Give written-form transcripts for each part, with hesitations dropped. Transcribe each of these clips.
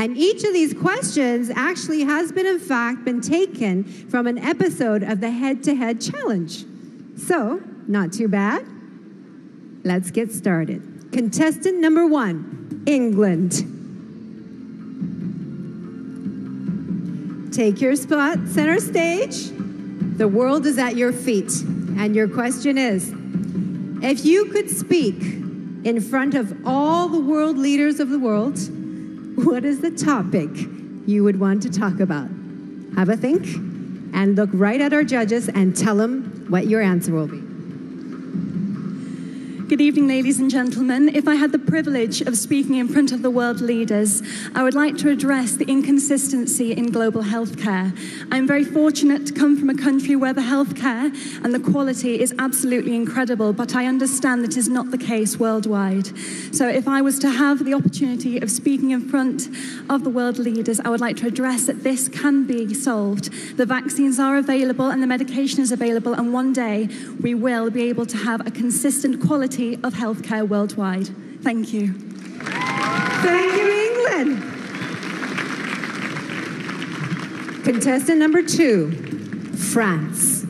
And each of these questions actually has been, in fact, been taken from an episode of the Head-to-Head Challenge. So, not too bad. Let's get started. Contestant number 1, England. Take your spot, center stage. The world is at your feet. And your question is, if you could speak in front of all the world leaders of the world, what is the topic you would want to talk about? Have a think and look right at our judges and tell them what your answer will be. Good evening, ladies and gentlemen. If I had the privilege of speaking in front of the world leaders, I would like to address the inconsistency in global healthcare. I'm very fortunate to come from a country where the healthcare and the quality is absolutely incredible, but I understand that is not the case worldwide. So if I was to have the opportunity of speaking in front of the world leaders, I would like to address that this can be solved. The vaccines are available and the medication is available, and one day we will be able to have a consistent quality of healthcare worldwide. Thank you. Thank you, England. Contestant number 2, France.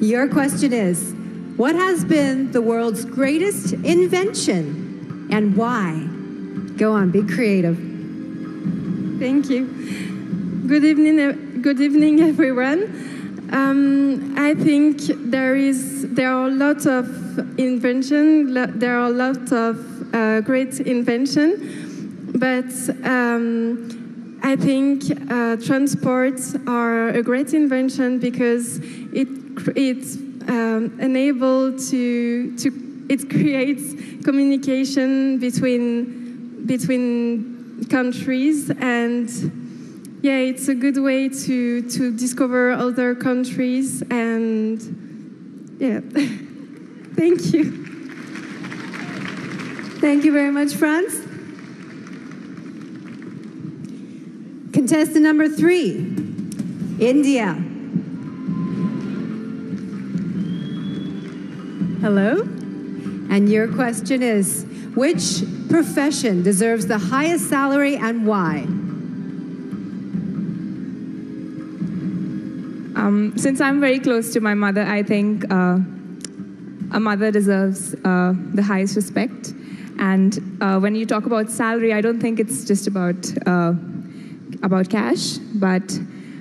Your question is, what has been the world's greatest invention and why? Go on, be creative. Thank you. Good evening, everyone. I think there are a lot of invention. There are a lot of great invention, but I think transports are a great invention because it's it creates communication between countries, and yeah, it's a good way to discover other countries, and yeah, thank you. Thank you very much, France. Contestant number 3, India. Hello? And your question is, which profession deserves the highest salary and why? Since I'm very close to my mother, I think a mother deserves the highest respect. And when you talk about salary, I don't think it's just about cash, but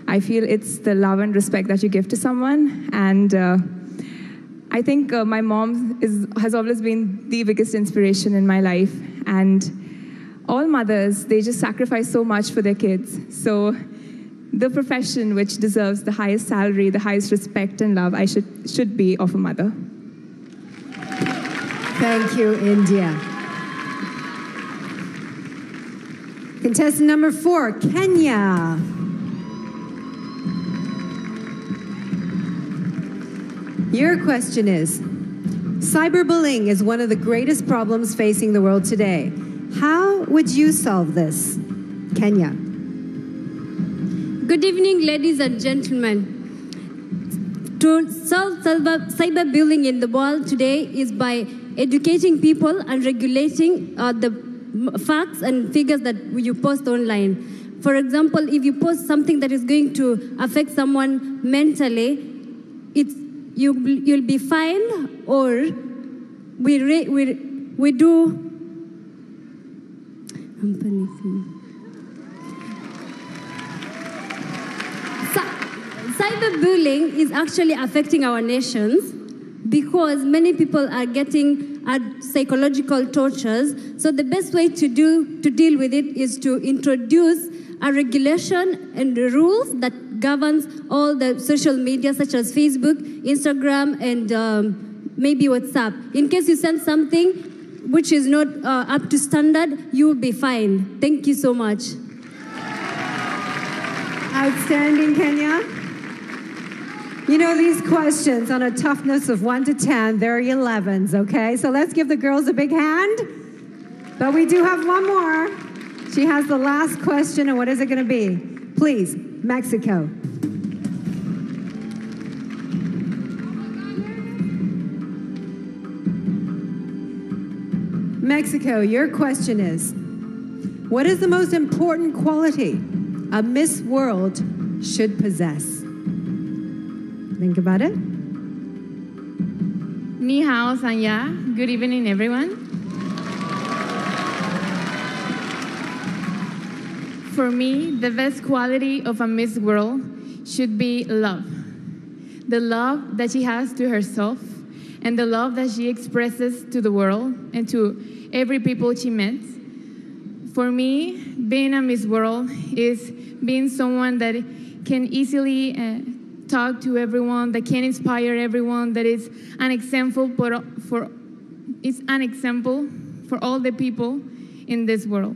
I feel it's the love and respect that you give to someone. And I think my mom has always been the biggest inspiration in my life. And all mothers, they just sacrifice so much for their kids. So the profession which deserves the highest salary, the highest respect and love, should be of a mother. Thank you, India. Contestant number 4, Kenya. Your question is, cyberbullying is one of the greatest problems facing the world today. How would you solve this? Kenya. Good evening, ladies and gentlemen. To solve cyberbullying in the world today is by educating people and regulating the facts and figures that you post online. For example, if you post something that is going to affect someone mentally, you'll be fined, or we do. I'm panicking. Cyberbullying is actually affecting our nations because many people are getting psychological tortures. So the best way to deal with it is to introduce a regulation and rules that governs all the social media such as Facebook, Instagram, and maybe WhatsApp. In case you send something which is not up to standard, you will be fined. Thank you so much. Outstanding, Kenya. You know, these questions on a toughness of 1 to 10, they're 11s, okay? So let's give the girls a big hand. But we do have one more. She has the last question, and what is it going to be? Please, Mexico. Mexico, your question is, what is the most important quality a Miss World should possess? Think about it. Ni hao, Sanya. Good evening, everyone. For me, the best quality of a Miss World should be love. The love that she has to herself and the love that she expresses to the world and to every people she met. For me, being a Miss World is being someone that can easily talk to everyone, that can inspire everyone, that is an example for all the people in this world.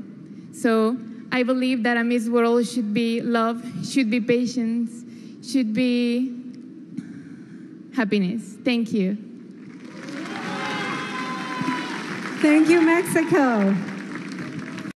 So I believe that a Miss World should be love, should be patience, should be happiness. Thank you. Thank you, Mexico.